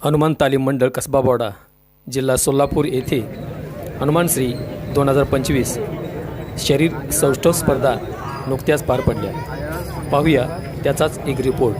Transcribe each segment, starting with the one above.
हनुमान तालीम मंडळ कसबा बोर्डा जिल्हा सोलापूर येथे हनुमान श्री 2025 शरीर सौष्ठव स्पर्धा नुकत्याच पार पडल्या। पाहूया त्याचाच एक report.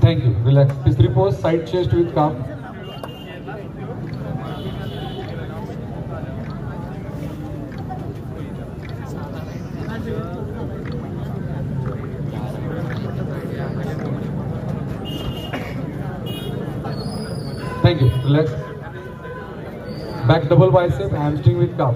Thank you. Relax. Please repose. Side chest with calm. Thank you. Relax. Back double bicep, hamstring with calf.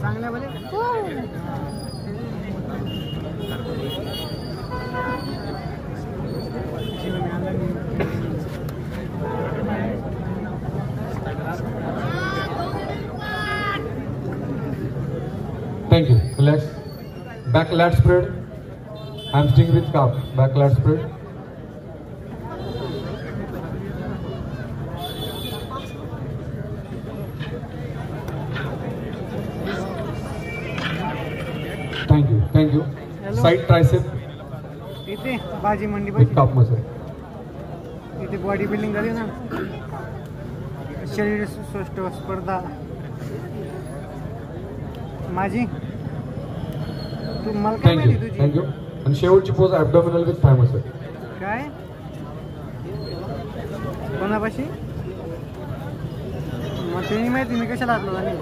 Thank you. Relax. Back lat spread. Hamstring with calf. Back lat spread. Thank you. Thank you. Side tricep. इथे बाजी मंडी with calf muscle. इथे body building झाली ना, शरीर सौष्ठव स्पर्धा माझी तू मला काय Thank you. माहिती तुझी Thank you. And शेवटची pose abdominal with thigh muscle. काय कोणापाशी मग तुम्ही माहिती मी कशाला आलो आणि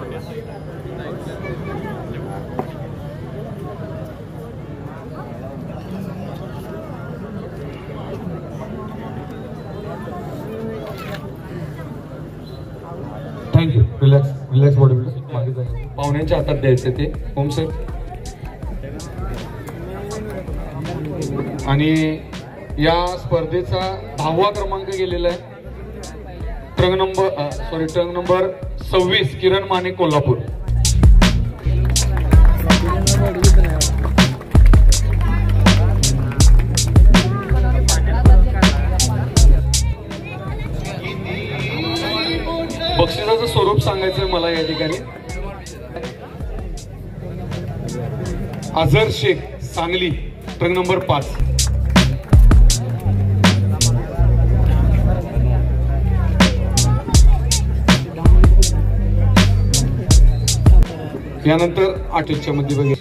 Thank you. Relax. Relax body. मागे जायचं. पाहुण्यांच्या हातात द्यायचं ते होम सेट. आणि या स्पर्धेचा 10वा क्रमांक गेलेला आहे. Trunk number 26 Kiran Mane Kolhapur. बक्षिसाचं स्वरूप सांगायचंय मला या ठिकाणी. Azhar Shaikh Sangli trunk number 5. यानंतर 8च्या मध्ये बघा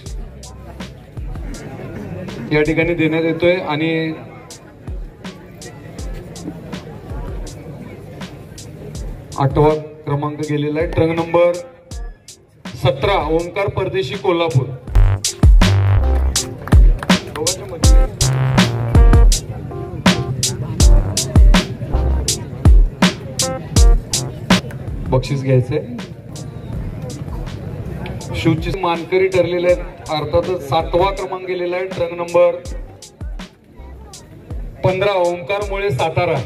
या ठिकाणी देण्यात येतोय आणि 8वा क्रमांक गेलेला आहे. ट्रंक नंबर 17 ओंकार परदेशी कोल्हापूर. बक्षीस घ्यायचंय. शिवची मानकरी ठरलेले आहेत. अर्थातच 7वा क्रमांक गेलेला आहे ट्रक नंबर 15 ओंकार मुळे सातारा.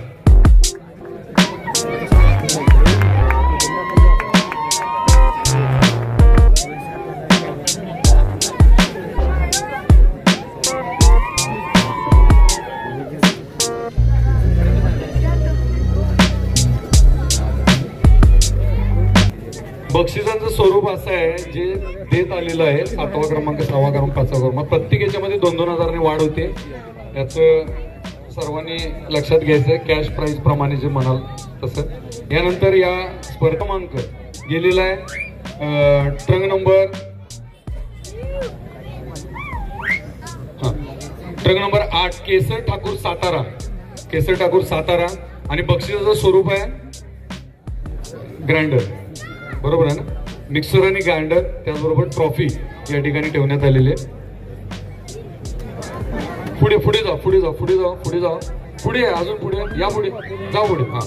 बक्षिसांचं स्वरूप असं आहे जे देत आलेलं आहे. 7वा क्रमांक 6वा क्रमांक 5वा क्रमांक प्रत्येक याच्यामध्ये 2-2 हजारांनी वाढ होते. याचं सर्वांनी लक्षात घ्यायचं. कॅश प्राइस प्रमाणे जे म्हणाल तसं. यानंतर या स्पर्धा क्रमांक गेलेला आहे ट्रक नंबर 8 केसर ठाकूर सातारा. केसर ठाकूर सातारा. आणि बक्षिसाचं स्वरूप आहे ग्राइंडर. बरोबर आहे ना. मिक्सर आणि ग्राइंडर त्याचबरोबर ट्रॉफी या ठिकाणी ठेवण्यात आलेली आहे. पुढे पुढे जा पुढे जा पुढे जा पुढे जा पुढे अजून पुढे या पुढे जा पुढे. हा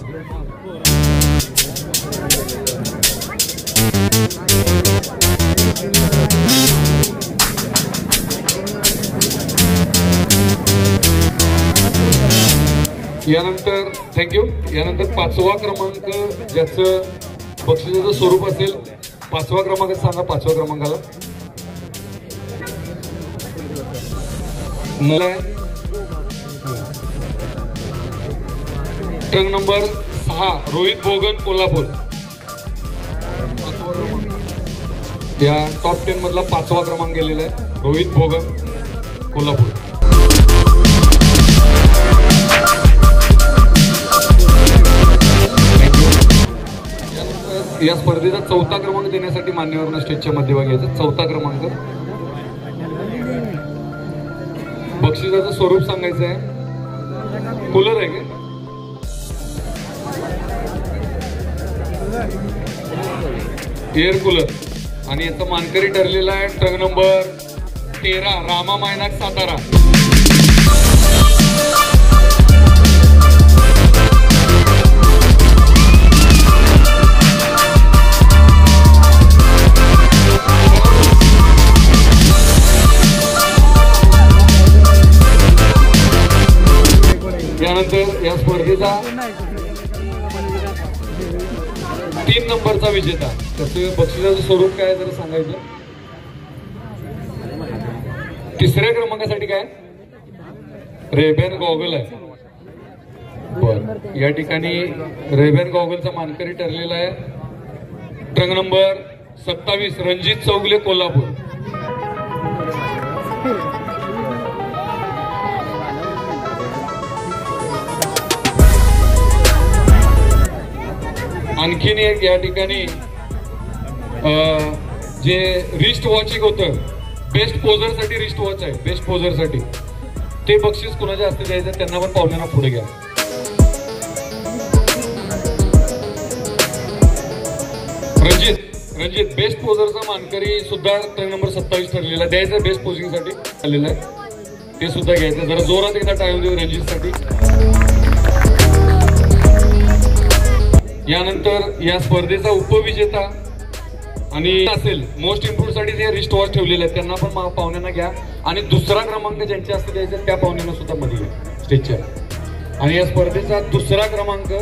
यानंतर थँक्यू. यानंतर 5वा क्रमांक ज्याचं बक्षिसाचं स्वरूप असेल 5वा क्रमांक सांगा. 5व्या क्रमांकाला ट्रक नंबर 6 रोहित भोगन कोल्हापूर. या टॉप 10 मधला 5वा क्रमांक गेलेला आहे रोहित भोगन कोल्हापूर. या स्पर्धेचा 4था क्रमांक देण्यासाठी मान्यवरांना स्टेजच्या मध्यभागी यायचं. 4था क्रमांक. बक्षिसाचं स्वरूप सांगायचं आहे. कूलर आहे का एअर कूलर. आणि याचा मानकरी ठरलेला आहे ट्रक नंबर 13 रामा मायनाक सातारा. यानंतर या स्पर्धेचा 3 नंबरचा विजेता. त्याचं बक्षिसाचं स्वरूप काय जर सांगायचं. 3ऱ्या क्रमांकासाठी काय रेबॅन गॉगल आहे. बर. या ठिकाणी रेबॅन गॉगलचा मानकरी ठरलेला आहे ट्रक नंबर 27 रणजित चौगले कोल्हापूर. आणखीन एक या ठिकाणी जे रिस्ट वॉच एक होतं बेस्ट पोझर साठी रिस्ट वॉच आहे. बेस्ट पोझर साठी ते बक्षीस कुणाच्या हस्ते द्यायचं त्यांना पण पाहुण्यांना पुढे घ्या. रणजित बेस्ट पोझरचा मानकरी सुद्धा ट्रक नंबर 27 ठरलेला द्यायचा. बेस्ट पोझिंग साठी आलेला आहे ते सुद्धा घ्यायचं. जरा जोरात एकदा टाळून देऊ रणजित साठी. यानंतर या स्पर्धेचा उपविजेता आणि असेल मोस्ट इम्प्रूव्ह साठी जे रिस्ट वॉच ठेवलेले आहेत त्यांना पण पाहुण्यांना घ्या. आणि 2रा क्रमांक ज्यांच्या हस्ते द्यायचा त्या पाहुण्यांना सुद्धा मध्ये घ्या स्टेजच्या. आणि या स्पर्धेचा 2रा क्रमांक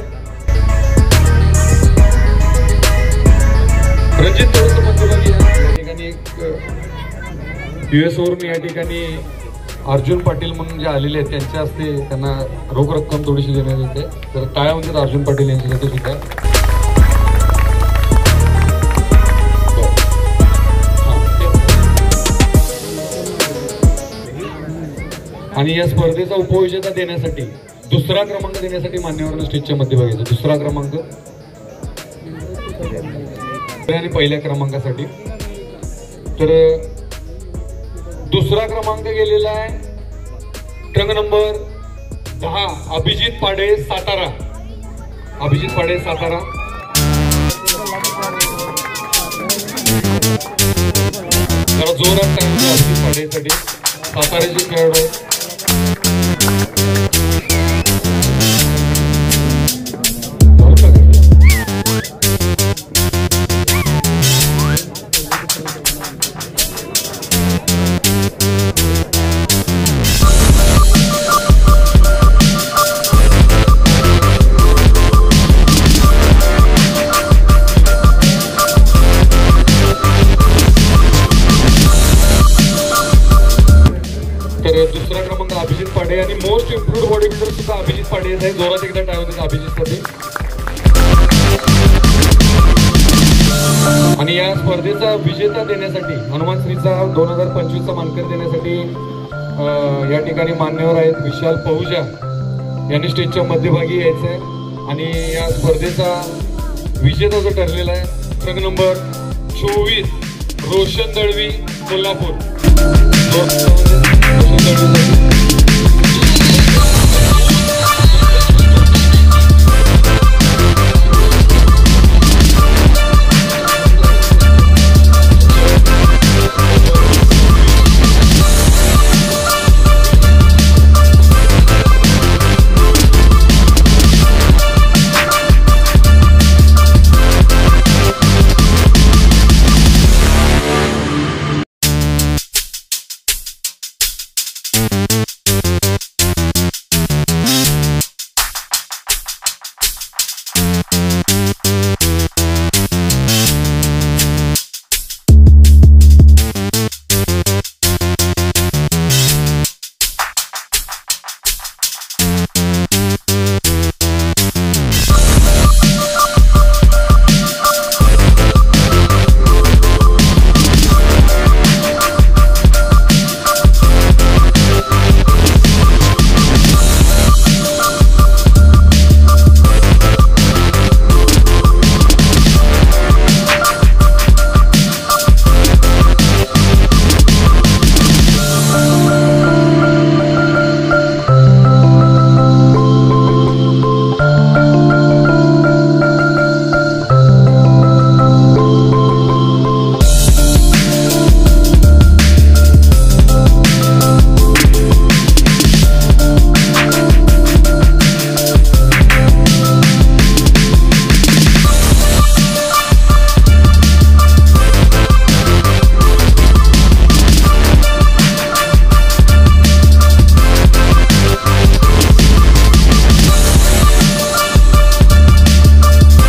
रणजित थोडंसं या ठिकाणी US वरून या ठिकाणी अर्जुन पाटील म्हणून जे आलेले आहेत त्यांच्या हस्ते त्यांना रोख रक्कम थोडीशी देण्यात येते. तर टाळ्या म्हणजे अर्जुन पाटील यांच्यासाठी सुद्धा. आणि या स्पर्धेचा उपविजेता देण्यासाठी 2रा क्रमांक देण्यासाठी मान्यवरांना स्टेजच्या मध्ये बघायचं. 2रा क्रमांक आणि 1ल्या क्रमांकासाठी. तर 2रा क्रमांक गेलेला आहे ट्रक नंबर 10 अभिजित पाडे सातारा. अभिजित पाडे सातारा. जरा जोरात टाइम अभिजित पाडेसाठी साताऱ्याचे खेळाडू. दुसरा क्रमांक अभिजित पाडे आणि मोस्ट इम्प्रूव्ड बॉडी बिल्डर सुद्धा अभिजित पाडे येत आहे. जोरात एकदा टाळ्या होते अभिजितसाठी. आणि या स्पर्धेचा विजेता देण्यासाठी हनुमानश्रीचा 2025चा मानकर देण्यासाठी या ठिकाणी मान्यवर आहेत विशाल पहुजा यांनी स्टेजच्या मध्यभागी यायचं आहे. आणि या स्पर्धेचा विजेता जो ठरलेला आहे ट्रक नंबर 24 रोशन दळवी कोल्हापूर. रोशन दळवी